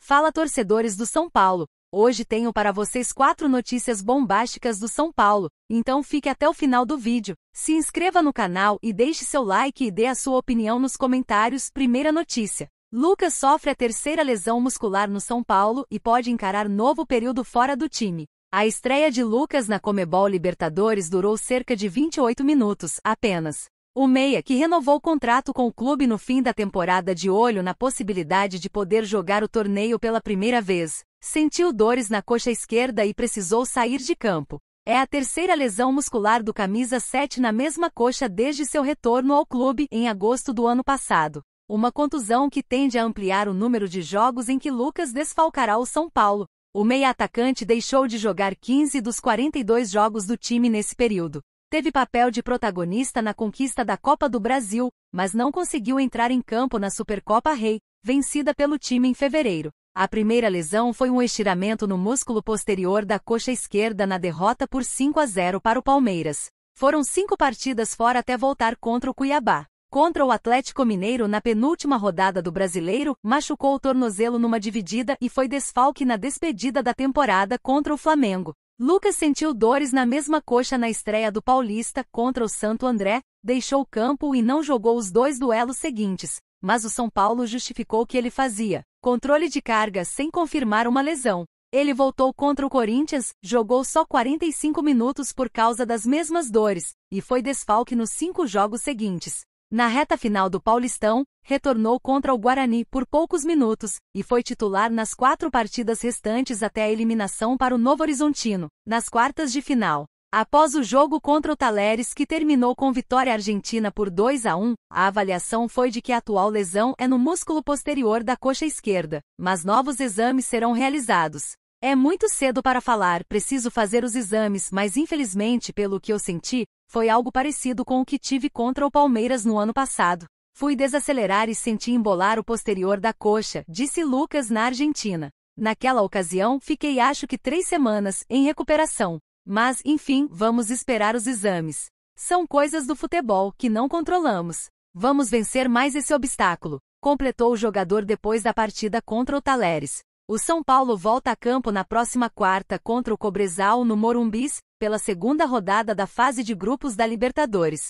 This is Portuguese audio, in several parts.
Fala, torcedores do São Paulo! Hoje tenho para vocês 4 notícias bombásticas do São Paulo, então fique até o final do vídeo. Se inscreva no canal e deixe seu like e dê a sua opinião nos comentários. Primeira notícia. Lucas sofre a terceira lesão muscular no São Paulo e pode encarar novo período fora do time. A estreia de Lucas na Conmebol Libertadores durou cerca de 28 minutos, apenas. O meia, que renovou o contrato com o clube no fim da temporada de olho na possibilidade de poder jogar o torneio pela primeira vez, sentiu dores na coxa esquerda e precisou sair de campo. É a terceira lesão muscular do camisa 7 na mesma coxa desde seu retorno ao clube em agosto do ano passado. Uma contusão que tende a ampliar o número de jogos em que Lucas desfalcará o São Paulo. O meia-atacante deixou de jogar 15 dos 42 jogos do time nesse período. Teve papel de protagonista na conquista da Copa do Brasil, mas não conseguiu entrar em campo na Supercopa Rei, vencida pelo time em fevereiro. A primeira lesão foi um estiramento no músculo posterior da coxa esquerda na derrota por 5-0 para o Palmeiras. Foram 5 partidas fora até voltar contra o Cuiabá. Contra o Atlético Mineiro na penúltima rodada do Brasileiro, machucou o tornozelo numa dividida e foi desfalque na despedida da temporada contra o Flamengo. Lucas sentiu dores na mesma coxa na estreia do Paulista contra o Santo André, deixou o campo e não jogou os 2 duelos seguintes, mas o São Paulo justificou que ele fazia controle de carga sem confirmar uma lesão. Ele voltou contra o Corinthians, jogou só 45 minutos por causa das mesmas dores, e foi desfalque nos 5 jogos seguintes. Na reta final do Paulistão, retornou contra o Guarani por poucos minutos, e foi titular nas 4 partidas restantes até a eliminação para o Novo Horizontino, nas quartas de final. Após o jogo contra o Talleres, que terminou com vitória argentina por 2-1, a avaliação foi de que a atual lesão é no músculo posterior da coxa esquerda, mas novos exames serão realizados. É muito cedo para falar, preciso fazer os exames, mas infelizmente, pelo que eu senti, foi algo parecido com o que tive contra o Palmeiras no ano passado. Fui desacelerar e senti embolar o posterior da coxa, disse Lucas na Argentina. Naquela ocasião, fiquei acho que 3 semanas, em recuperação. Mas, enfim, vamos esperar os exames. São coisas do futebol que não controlamos. Vamos vencer mais esse obstáculo, completou o jogador depois da partida contra o Talleres. O São Paulo volta a campo na próxima quarta contra o Cobresal no Morumbi, pela segunda rodada da fase de grupos da Libertadores.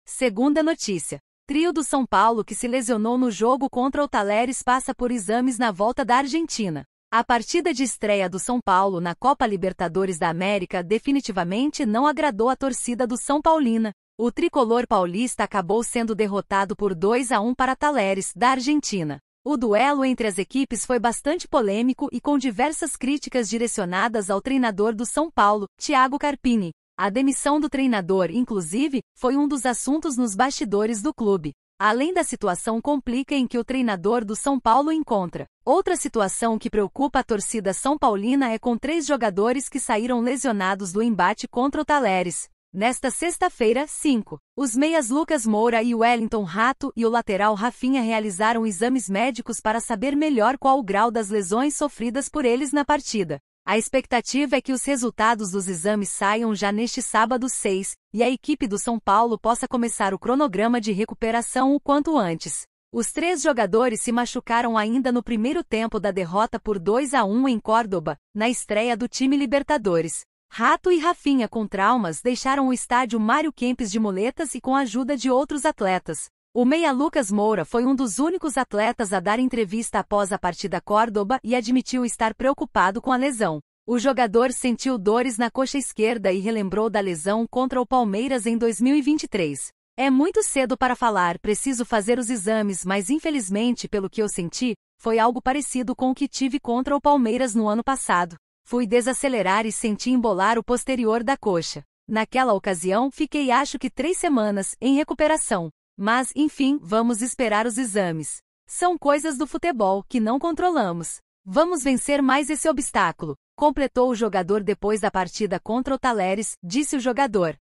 Segunda notícia. Trio do São Paulo que se lesionou no jogo contra o Talleres passa por exames na volta da Argentina. A partida de estreia do São Paulo na Copa Libertadores da América definitivamente não agradou a torcida do São Paulina. O tricolor paulista acabou sendo derrotado por 2-1 para Talleres, da Argentina. O duelo entre as equipes foi bastante polêmico e com diversas críticas direcionadas ao treinador do São Paulo, Thiago Carpini. A demissão do treinador, inclusive, foi um dos assuntos nos bastidores do clube. Além da situação complica em que o treinador do São Paulo encontra. Outra situação que preocupa a torcida são paulina é com 3 jogadores que saíram lesionados do embate contra o Talleres. Nesta sexta-feira, 5, os meias Lucas Moura e Wellington Rato e o lateral Rafinha realizaram exames médicos para saber melhor qual o grau das lesões sofridas por eles na partida. A expectativa é que os resultados dos exames saiam já neste sábado 6, e a equipe do São Paulo possa começar o cronograma de recuperação o quanto antes. Os 3 jogadores se machucaram ainda no primeiro tempo da derrota por 2-1 em Córdoba, na estreia do time Libertadores. Rato e Rafinha com traumas deixaram o estádio Mário Kempes de muletas e com a ajuda de outros atletas. O meia Lucas Moura foi um dos únicos atletas a dar entrevista após a partida Córdoba e admitiu estar preocupado com a lesão. O jogador sentiu dores na coxa esquerda e relembrou da lesão contra o Palmeiras em 2023. É muito cedo para falar, preciso fazer os exames, mas infelizmente, pelo que eu senti, foi algo parecido com o que tive contra o Palmeiras no ano passado. Fui desacelerar e senti embolar o posterior da coxa. Naquela ocasião, fiquei acho que 3 semanas, em recuperação. Mas, enfim, vamos esperar os exames. São coisas do futebol que não controlamos. Vamos vencer mais esse obstáculo, completou o jogador depois da partida contra o Talleres, disse o jogador.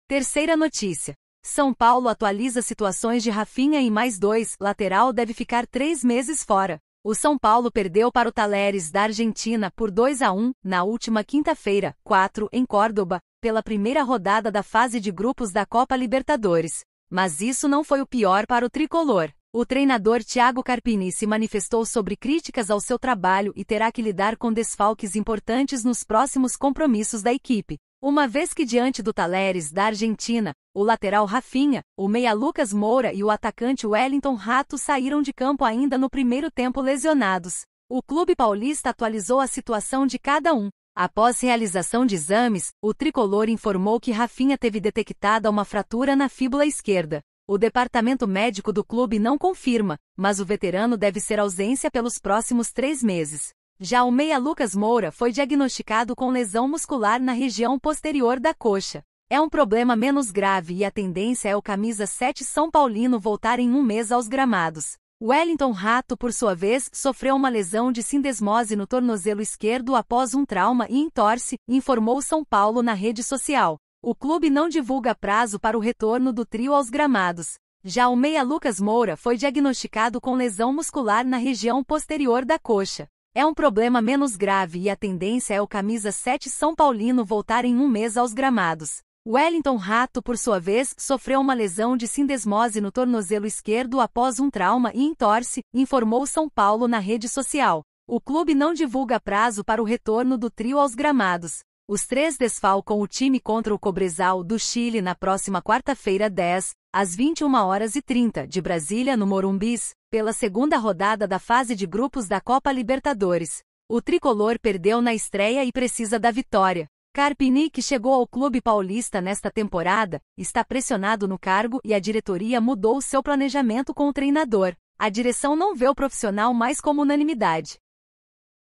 Terceira notícia. São Paulo atualiza situações de Rafinha e mais 2, lateral deve ficar 3 meses fora. O São Paulo perdeu para o Talleres da Argentina por 2-1, na última quinta-feira, 4, em Córdoba, pela primeira rodada da fase de grupos da Copa Libertadores. Mas isso não foi o pior para o tricolor. O treinador Thiago Carpini se manifestou sobre críticas ao seu trabalho e terá que lidar com desfalques importantes nos próximos compromissos da equipe. Uma vez que diante do Talheres da Argentina, o lateral Rafinha, o meia Lucas Moura e o atacante Wellington Rato saíram de campo ainda no primeiro tempo lesionados. O clube paulista atualizou a situação de cada um. Após realização de exames, o tricolor informou que Rafinha teve detectada uma fratura na fíbula esquerda. O departamento médico do clube não confirma, mas o veterano deve ser ausência pelos próximos 3 meses. Já o meia Lucas Moura foi diagnosticado com lesão muscular na região posterior da coxa. É um problema menos grave e a tendência é o camisa 7 São Paulino voltar em um mês aos gramados. Wellington Rato, por sua vez, sofreu uma lesão de sindesmose no tornozelo esquerdo após um trauma e entorse, informou São Paulo na rede social. O clube não divulga prazo para o retorno do trio aos gramados. Já o meia Lucas Moura foi diagnosticado com lesão muscular na região posterior da coxa. É um problema menos grave e a tendência é o camisa 7 São Paulino voltar em um mês aos gramados. Wellington Rato, por sua vez, sofreu uma lesão de sindesmose no tornozelo esquerdo após um trauma e entorse, informou São Paulo na rede social. O clube não divulga prazo para o retorno do trio aos gramados. Os 3 desfalcam o time contra o Cobresal do Chile na próxima quarta-feira 10, às 21h30 de Brasília no Morumbis, pela segunda rodada da fase de grupos da Copa Libertadores. O tricolor perdeu na estreia e precisa da vitória. Carpini, que chegou ao clube paulista nesta temporada, está pressionado no cargo e a diretoria mudou seu planejamento com o treinador. A direção não vê o profissional mais como unanimidade.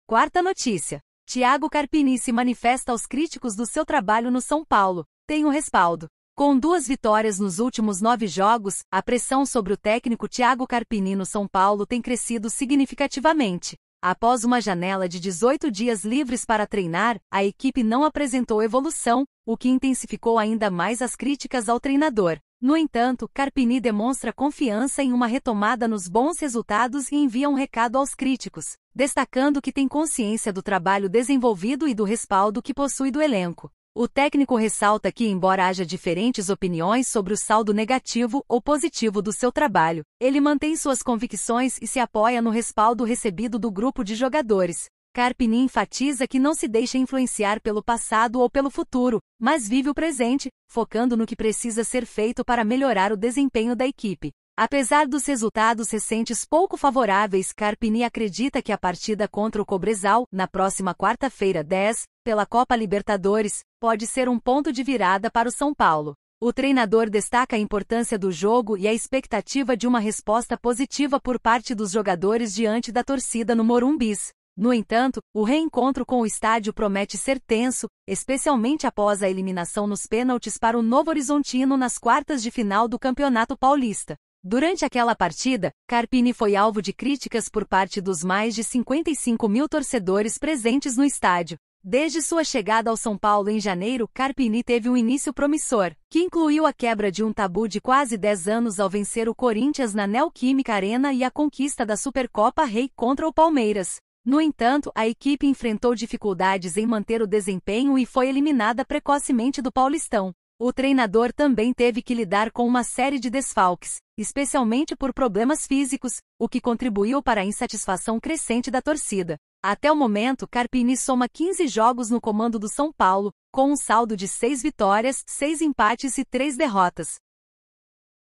Quarta notícia. Thiago Carpini se manifesta aos críticos do seu trabalho no São Paulo. Tem o respaldo. Com 2 vitórias nos últimos 9 jogos, a pressão sobre o técnico Thiago Carpini no São Paulo tem crescido significativamente. Após uma janela de 18 dias livres para treinar, a equipe não apresentou evolução, o que intensificou ainda mais as críticas ao treinador. No entanto, Carpini demonstra confiança em uma retomada nos bons resultados e envia um recado aos críticos, destacando que tem consciência do trabalho desenvolvido e do respaldo que possui do elenco. O técnico ressalta que, embora haja diferentes opiniões sobre o saldo negativo ou positivo do seu trabalho, ele mantém suas convicções e se apoia no respaldo recebido do grupo de jogadores. Carpini enfatiza que não se deixa influenciar pelo passado ou pelo futuro, mas vive o presente, focando no que precisa ser feito para melhorar o desempenho da equipe. Apesar dos resultados recentes pouco favoráveis, Carpini acredita que a partida contra o Cobresal, na próxima quarta-feira 10, pela Copa Libertadores, pode ser um ponto de virada para o São Paulo. O treinador destaca a importância do jogo e a expectativa de uma resposta positiva por parte dos jogadores diante da torcida no Morumbis. No entanto, o reencontro com o estádio promete ser tenso, especialmente após a eliminação nos pênaltis para o Novo Horizontino nas quartas de final do Campeonato Paulista. Durante aquela partida, Carpini foi alvo de críticas por parte dos mais de 55 mil torcedores presentes no estádio. Desde sua chegada ao São Paulo em janeiro, Carpini teve um início promissor, que incluiu a quebra de um tabu de quase 10 anos ao vencer o Corinthians na Neoquímica Arena e a conquista da Supercopa Rei contra o Palmeiras. No entanto, a equipe enfrentou dificuldades em manter o desempenho e foi eliminada precocemente do Paulistão. O treinador também teve que lidar com uma série de desfalques, especialmente por problemas físicos, o que contribuiu para a insatisfação crescente da torcida. Até o momento, Carpini soma 15 jogos no comando do São Paulo, com um saldo de 6 vitórias, 6 empates e 3 derrotas.